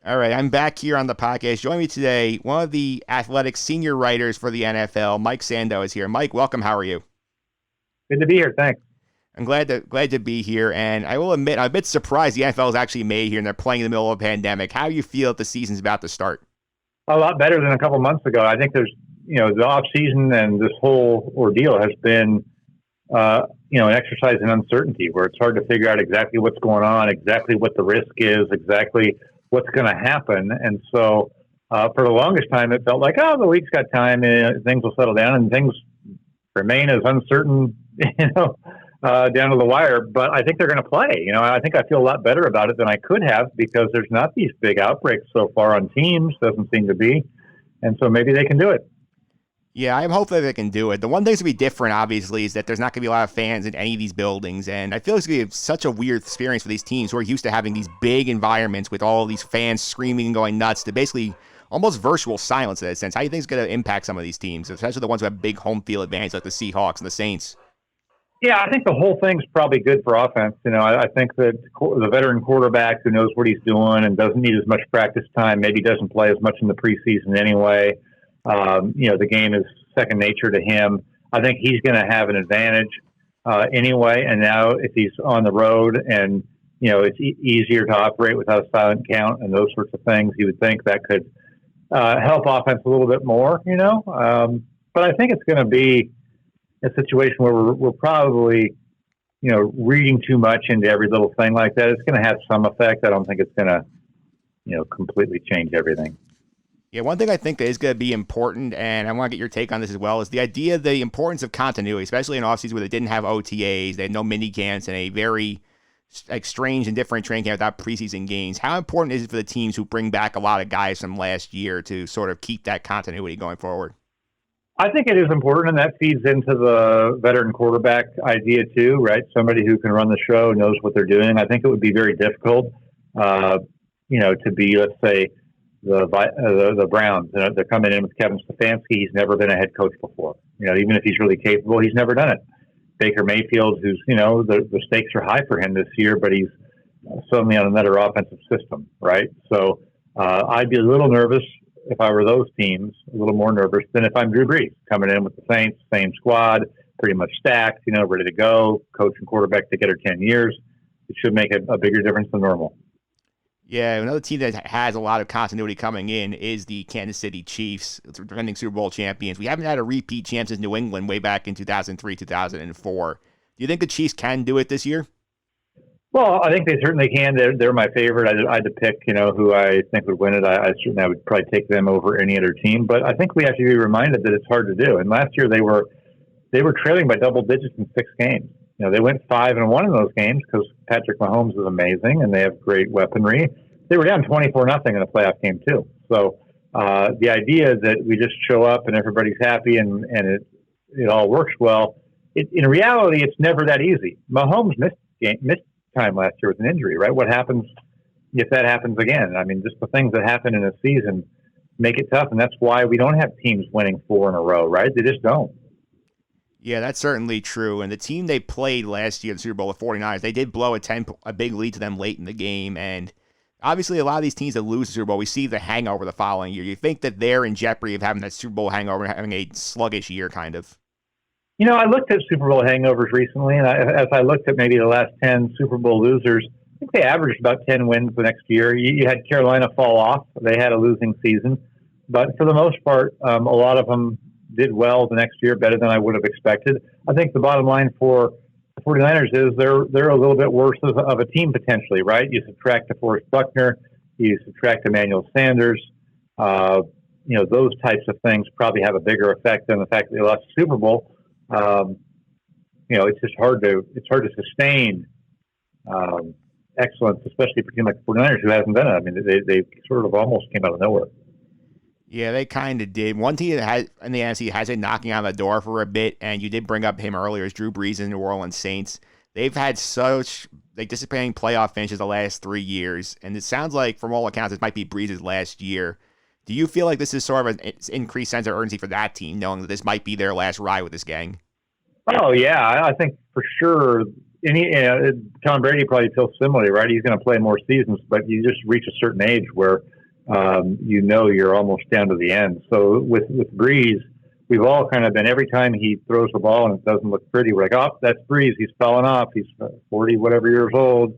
All right, I'm back here on the podcast. Joining me today, one of the Athletics senior writers for the NFL, Mike Sando, is here. Mike, welcome. How are you? Good to be here. Thanks. I'm glad to be here, and I will admit I'm a bit surprised the NFL is actually made here and they're playing in the middle of a pandemic. How do you feel that the season's about to start? A lot better than a couple months ago. I think there's, the off season and this whole ordeal has been, an exercise in uncertainty where it's hard to figure out exactly what's going on, exactly what the risk is, exactly what's going to happen. And so, for the longest time, it felt like, oh, the league's got time, and things will settle down, and things remain as uncertain, down to the wire. But I think they're going to play. I think I feel a lot better about it than I could have because there's not these big outbreaks so far on teams. Doesn't seem to be, and so maybe they can do it. Yeah, I'm hopeful that they can do it. The one thing that's going to be different, obviously, is that there's not going to be a lot of fans in any of these buildings, and I feel it's going to be such a weird experience for these teams who are used to having these big environments with all these fans screaming and going nuts to basically almost virtual silence in that sense. How do you think it's going to impact some of these teams, especially the ones who have big home field advantage like the Seahawks and the Saints? Yeah, I think the whole thing's probably good for offense. I think that the veteran quarterback who knows what he's doing and doesn't need as much practice time, maybe doesn't play as much in the preseason anyway. The game is second nature to him. I think he's going to have an advantage anyway. And now if he's on the road and, it's easier to operate without a silent count and those sorts of things, you would think that could help offense a little bit more, But I think it's going to be a situation where we're probably, reading too much into every little thing like that. It's going to have some effect. I don't think it's going to, completely change everything. Yeah, one thing I think that is going to be important, and I want to get your take on this as well, is the idea of the importance of continuity, especially in offseason where they didn't have OTAs, they had no mini camps, and a very strange and different training camp without preseason games. How important is it for the teams who bring back a lot of guys from last year to sort of keep that continuity going forward? I think it is important, and that feeds into the veteran quarterback idea too, right? Somebody who can run the show, knows what they're doing. I think it would be very difficult, to be, let's say, the Browns. They're coming in with Kevin Stefanski. He's never been a head coach before. Even if he's really capable, he's never done it. Baker Mayfield, who's the stakes are high for him this year, but he's suddenly on another offensive system, right? So I'd be a little nervous if I were those teams, a little more nervous than if I'm Drew Brees coming in with the Saints, same squad, pretty much stacked, ready to go, coach and quarterback together 10 years. It should make a bigger difference than normal. Yeah, another team that has a lot of continuity coming in is the Kansas City Chiefs, defending Super Bowl champions. We haven't had a repeat champ since New England way back in 2003, 2004. Do you think the Chiefs can do it this year? Well, I think they certainly can. They're my favorite. I had to pick, who I think would win it. I would probably take them over any other team. But I think we have to be reminded that it's hard to do. And last year they were trailing by double digits in 6 games. They went 5-1 in those games because Patrick Mahomes is amazing and they have great weaponry. They were down 24-0 in the playoff game too. So the idea that we just show up and everybody's happy and it all works well. In reality, it's never that easy. Mahomes missed time last year with an injury, right? What happens if that happens again? I mean, just the things that happen in a season make it tough, and that's why we don't have teams winning 4 in a row, right? They just don't. Yeah, that's certainly true. And the team they played last year in the Super Bowl, the 49ers, they did blow a big lead to them late in the game. And obviously, a lot of these teams that lose the Super Bowl, we see the hangover the following year. You think that they're in jeopardy of having that Super Bowl hangover and having a sluggish year, kind of? I looked at Super Bowl hangovers recently, and as I looked at maybe the last 10 Super Bowl losers, I think they averaged about 10 wins the next year. You had Carolina fall off. They had a losing season. But for the most part, a lot of them did well the next year, better than I would have expected. I think the bottom line for the 49ers is they're a little bit worse of a team potentially, right? You subtract DeForest Buckner, you subtract Emmanuel Sanders. Those types of things probably have a bigger effect than the fact that they lost the Super Bowl. It's just hard to sustain excellence, especially for a team like the 49ers who hasn't done it. I mean, they sort of almost came out of nowhere. Yeah, they kind of did. One team that has in the NFC has been knocking on the door for a bit, and you did bring up him earlier, is Drew Brees and the New Orleans Saints. They've had such disappointing playoff finishes the last 3 years, and it sounds like, from all accounts, this might be Brees' last year. Do you feel like this is sort of an increased sense of urgency for that team, knowing that this might be their last ride with this gang? Oh, yeah. I think for sure Tom Brady probably feels similarly, right? He's going to play more seasons, but you just reach a certain age where you're almost down to the end. So with Breeze, we've all kind of been, every time he throws the ball and it doesn't look pretty, we're like, oh, that's Breeze. He's falling off. He's 40 whatever years old.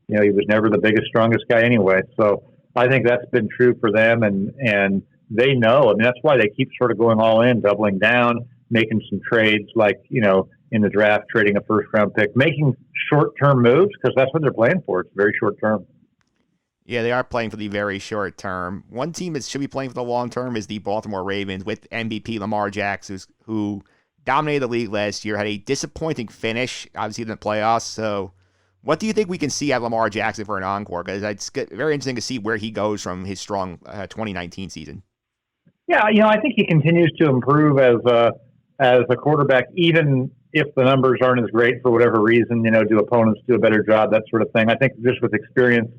He was never the biggest, strongest guy anyway. So I think that's been true for them, and they know. I mean, that's why they keep sort of going all in, doubling down, making some trades like, in the draft, trading a first-round pick, making short-term moves because that's what they're playing for. It's very short-term. Yeah, they are playing for the very short term. One team that should be playing for the long term is the Baltimore Ravens with MVP Lamar Jackson, who dominated the league last year, had a disappointing finish, obviously in the playoffs. So what do you think we can see out of Lamar Jackson for an encore? Because it's very interesting to see where he goes from his strong 2019 season. Yeah, I think he continues to improve as a quarterback, even if the numbers aren't as great for whatever reason. Do opponents do a better job, that sort of thing. I think just with experience,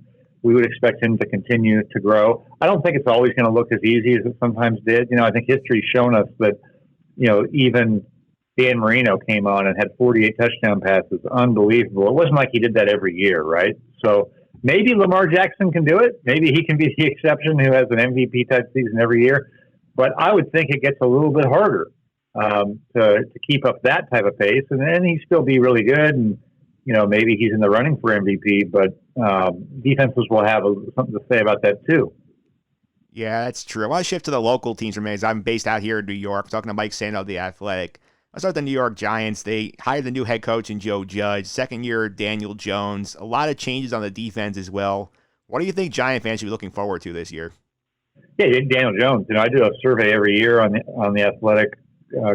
we would expect him to continue to grow. I don't think it's always going to look as easy as it sometimes did. I think history's shown us that, even Dan Marino came on and had 48 touchdown passes. Unbelievable. It wasn't like he did that every year, right? So maybe Lamar Jackson can do it. Maybe he can be the exception who has an MVP type season every year. But I would think it gets a little bit harder to keep up that type of pace. And then he'd still be really good. And, maybe he's in the running for MVP, but defenses will have something to say about that too. Yeah, that's true. I want to shift to the local teams for a minute. I'm based out here in New York. I'm talking to Mike Sando of The Athletic. I start with the New York Giants. They hired the new head coach in Joe Judge, second year Daniel Jones. A lot of changes on the defense as well. What do you think Giant fans should be looking forward to this year? Yeah, Daniel Jones. I do a survey every year on the Athletic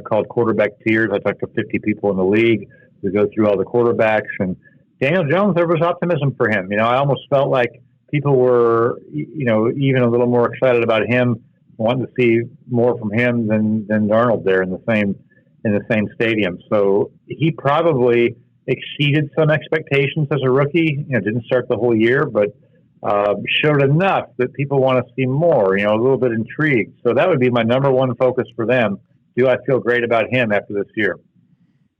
called Quarterback Tiers. I talk to 50 people in the league. We go through all the quarterbacks, and Daniel Jones, there was optimism for him. I almost felt like people were, even a little more excited about him, wanting to see more from him than Darnold there in the same stadium. So he probably exceeded some expectations as a rookie. Didn't start the whole year, but showed enough that people want to see more. A little bit intrigued. So that would be my number one focus for them. Do I feel great about him after this year?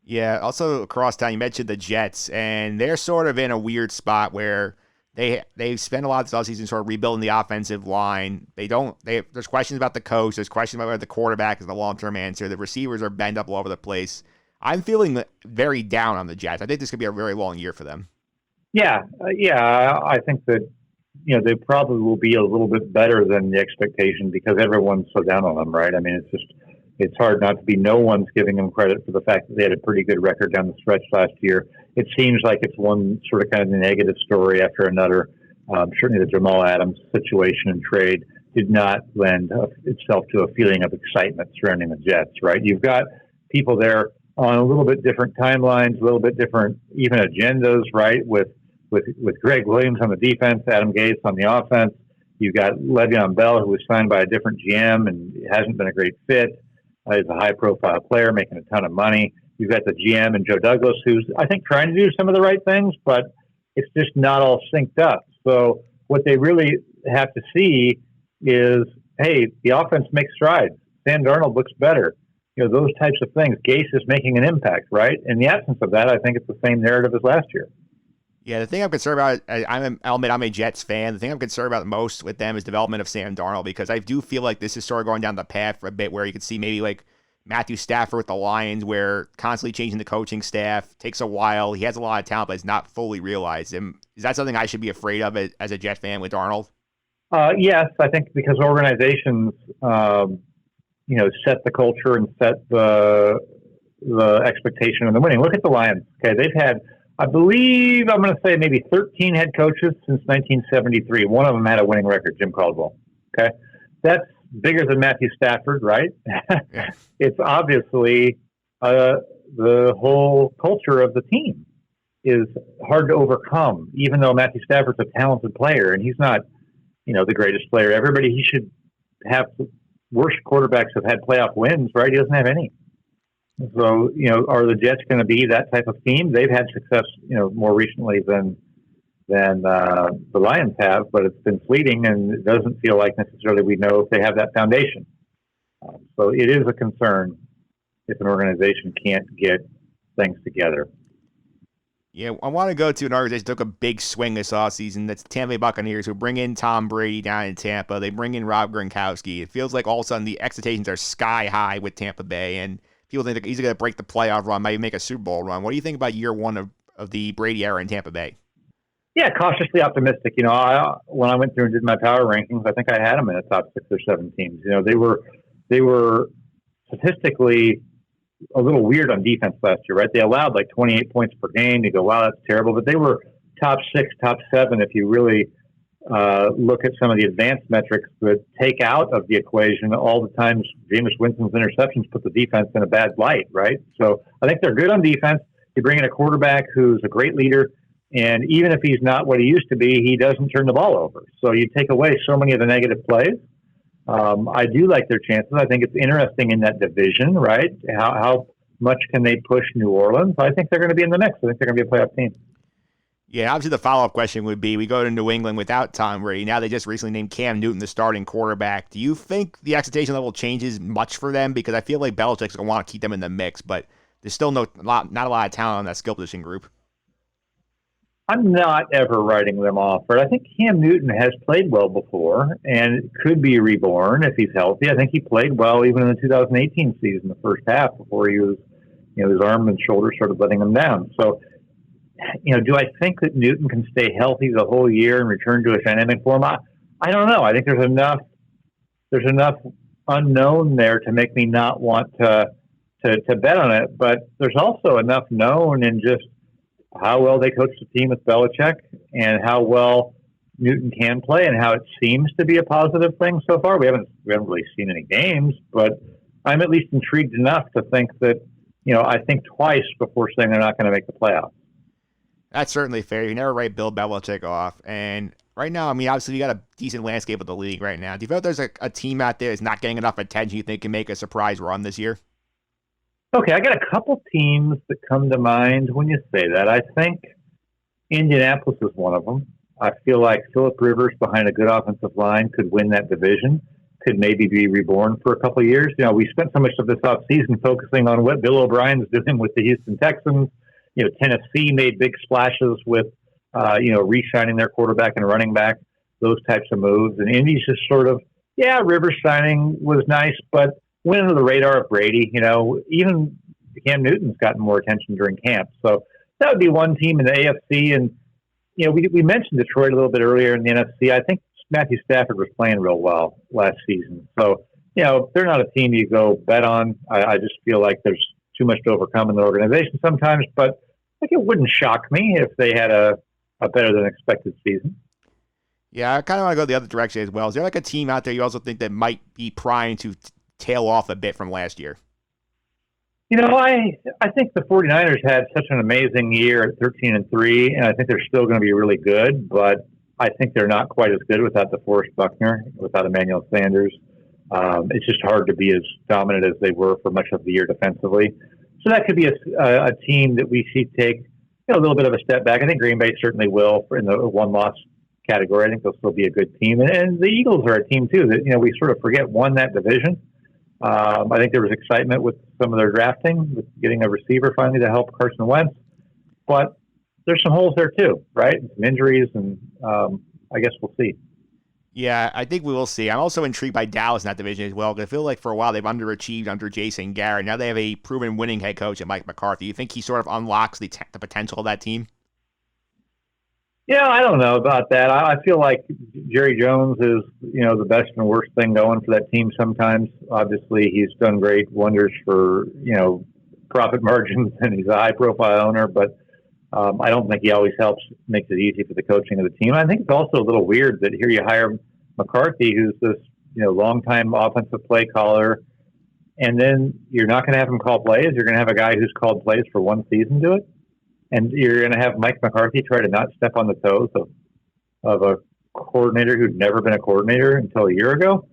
Yeah, also across town, you mentioned the Jets, and they're sort of in a weird spot where they've spent a lot of this offseason sort of rebuilding the offensive line. There's questions about the coach. There's questions about whether the quarterback is the long-term answer. The receivers are banged up all over the place. I'm feeling very down on the Jets. I think this could be a very long year for them. Yeah. I think that, they probably will be a little bit better than the expectation because everyone's so down on them, right? I mean, it's hard not to be. No one's giving them credit for the fact that they had a pretty good record down the stretch last year. It seems like it's one sort of kind of negative story after another. Certainly the Jamal Adams situation and trade did not lend itself to a feeling of excitement surrounding the Jets, right? You've got people there on a little bit different timelines, a little bit different even agendas, right? With Greg Williams on the defense, Adam Gase on the offense. You've got Le'Veon Bell, who was signed by a different GM and hasn't been a great fit. He's a high-profile player making a ton of money. You've got the GM and Joe Douglas, who's, I think, trying to do some of the right things, but it's just not all synced up. So what they really have to see is, hey, the offense makes strides. Sam Darnold looks better. Those types of things. Gase is making an impact, right? In the absence of that, I think it's the same narrative as last year. Yeah, the thing I'm concerned about, I'll admit I'm a Jets fan. The thing I'm concerned about most with them is development of Sam Darnold, because I do feel like this is sort of going down the path for a bit where you could see maybe like Matthew Stafford with the Lions, where constantly changing the coaching staff takes a while. He has a lot of talent, but it's not fully realized. And is that something I should be afraid of as a Jet fan with Darnold? Yes, I think because organizations, set the culture and set the expectation of the winning. Look at the Lions. Okay, they've had, I believe, I'm going to say maybe 13 head coaches since 1973. One of them had a winning record, Jim Caldwell. Okay, that's bigger than Matthew Stafford, right? Yeah. It's obviously the whole culture of the team is hard to overcome, even though Matthew Stafford's a talented player and he's not, the greatest player. He should have worse quarterbacks have had playoff wins, right? He doesn't have any. So, are the Jets going to be that type of team? They've had success, more recently than the Lions have, but it's been fleeting, and it doesn't feel like necessarily we know if they have that foundation. So it is a concern if an organization can't get things together. Yeah, I want to go to an organization that took a big swing this offseason. That's the Tampa Bay Buccaneers, who bring in Tom Brady down in Tampa. They bring in Rob Gronkowski. It feels like all of a sudden the expectations are sky high with Tampa Bay, and people think he's going to break the playoff run, maybe make a Super Bowl run. What do you think about year one of the Brady era in Tampa Bay? Yeah, cautiously optimistic. When I went through and did my power rankings, I think I had them in the top 6 or 7 teams. They were statistically a little weird on defense last year, right? They allowed like 28 points per game. You go, wow, that's terrible. But they were top 6, top 7 if you really look at some of the advanced metrics that take out of the equation all the times Jameis Winston's interceptions put the defense in a bad light, right? So I think they're good on defense. You bring in a quarterback who's a great leader, and even if he's not what he used to be, he doesn't turn the ball over. So you take away so many of the negative plays. I do like their chances. I think it's interesting in that division, right? How much can they push New Orleans? I think they're going to be in the mix. I think they're going to be a playoff team. Yeah, obviously the follow-up question would be, we go to New England without Tom Brady. Now they just recently named Cam Newton the starting quarterback. Do you think the expectation level changes much for them? Because I feel like Belichick's going to want to keep them in the mix, but there's still not a lot of talent on that skill position group. I'm not ever writing them off, but I think Cam Newton has played well before and could be reborn if he's healthy. I think he played well even in the 2018 season, the first half, before he was, his arm and shoulder started letting him down. So, do I think that Newton can stay healthy the whole year and return to his dynamic form? I don't know. I think there's enough unknown there to make me not want to bet on it. But there's also enough known in just how well they coach the team with Belichick and how well Newton can play and how it seems to be a positive thing so far. We haven't really seen any games, but I'm at least intrigued enough to think that, I think twice before saying they're not going to make the playoffs. That's certainly fair. You never write Bill Belichick off. And right now, obviously, you got a decent landscape of the league right now. Do you feel like there's a team out there that's not getting enough attention you think can make a surprise run this year? Okay, I got a couple teams that come to mind when you say that. I think Indianapolis is one of them. I feel like Phillip Rivers behind a good offensive line could win that division, could maybe be reborn for a couple of years. We spent so much of this offseason focusing on what Bill O'Brien's doing with the Houston Texans. Tennessee made big splashes with, re-signing their quarterback and running back, those types of moves. And Indy's just sort of, Rivers signing was nice, but went under the radar of Brady. Even Cam Newton's gotten more attention during camp. So that would be one team in the AFC. And, we mentioned Detroit a little bit earlier in the NFC. I think Matthew Stafford was playing real well last season. So, they're not a team you go bet on. I just feel like there's too much to overcome in the organization sometimes. But it wouldn't shock me if they had a better than expected season. Yeah, I kind of want to go the other direction as well. Is there like a team out there you also think that might be primed to tail off a bit from last year? I think the 49ers had such an amazing year at 13-3, and I think they're still going to be really good, but I think they're not quite as good without DeForest Buckner, without Emmanuel Sanders. It's just hard to be as dominant as they were for much of the year defensively. So that could be a team that we see take a little bit of a step back. I think Green Bay certainly will in the one-loss category. I think they'll still be a good team. And the Eagles are a team, too, that we sort of forget won that division. I think there was excitement with some of their drafting, with getting a receiver finally to help Carson Wentz. But there's some holes there, too, right? And some injuries, and I guess we'll see. Yeah, I think we will see. I'm also intrigued by Dallas in that division as well, because I feel like for a while they've underachieved under Jason Garrett. Now they have a proven winning head coach in Mike McCarthy. You think he sort of unlocks the potential of that team? Yeah, I don't know about that. I feel like Jerry Jones is, the best and worst thing going for that team sometimes. Obviously, he's done great wonders for, profit margins, and he's a high-profile owner, but I don't think he always makes it easy for the coaching of the team. I think it's also a little weird that here you hire McCarthy, who's this, longtime offensive play caller, and then you're not going to have him call plays. You're going to have a guy who's called plays for one season do it. And you're going to have Mike McCarthy try to not step on the toes of a coordinator who'd never been a coordinator until a year ago.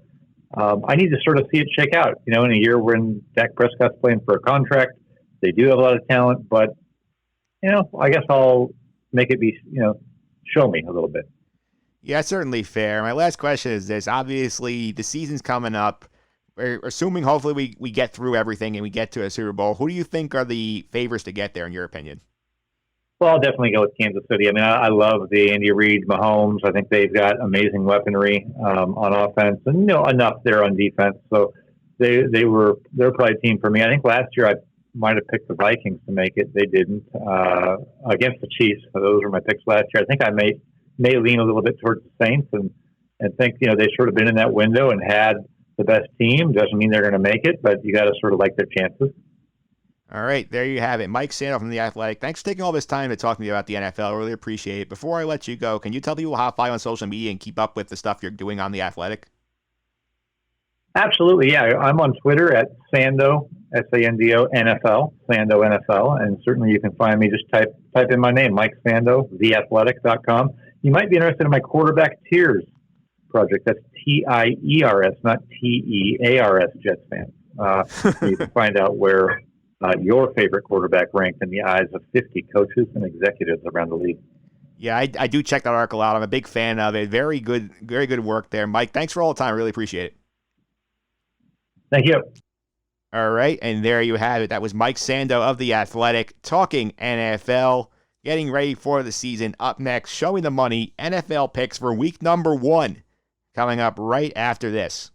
I need to sort of see it shake out, in a year when Dak Prescott's playing for a contract. They do have a lot of talent, but, I guess I'll make it be, show me a little bit. Yeah, certainly fair. My last question is this. Obviously, the season's coming up. We're assuming hopefully we get through everything and we get to a Super Bowl. Who do you think are the favorites to get there, in your opinion? Well, I'll definitely go with Kansas City. I mean, I love the Andy Reid, Mahomes. I think they've got amazing weaponry on offense, and enough there on defense. So they're probably a team for me. I think last year I might have picked the Vikings to make it. They didn't against the Chiefs. So those were my picks last year. I think I may lean a little bit towards the Saints and think they've sort of been in that window and had the best team. Doesn't mean they're going to make it, but you got to sort of like their chances. All right, there you have it. Mike Sando from The Athletic. Thanks for taking all this time to talk to me about the NFL. I really appreciate it. Before I let you go, can you tell people how to follow on social media and keep up with the stuff you're doing on The Athletic? Absolutely, yeah. I'm on Twitter at Sando, Sando NFL, Sando NFL, and certainly you can find me. Just type in my name, Mike Sando, theathletic.com. You might be interested in my quarterback tiers project. That's TIERS, not TEARS, Jets fans. So you can find out where your favorite quarterback ranked in the eyes of 50 coaches and executives around the league. Yeah, I do check that article out. I'm a big fan of it. Very good work there. Mike, thanks for all the time. I really appreciate it. Thank you. All right, and there you have it. That was Mike Sando of The Athletic talking NFL, getting ready for the season. Up next, showing the money, NFL picks for week number 1, coming up right after this.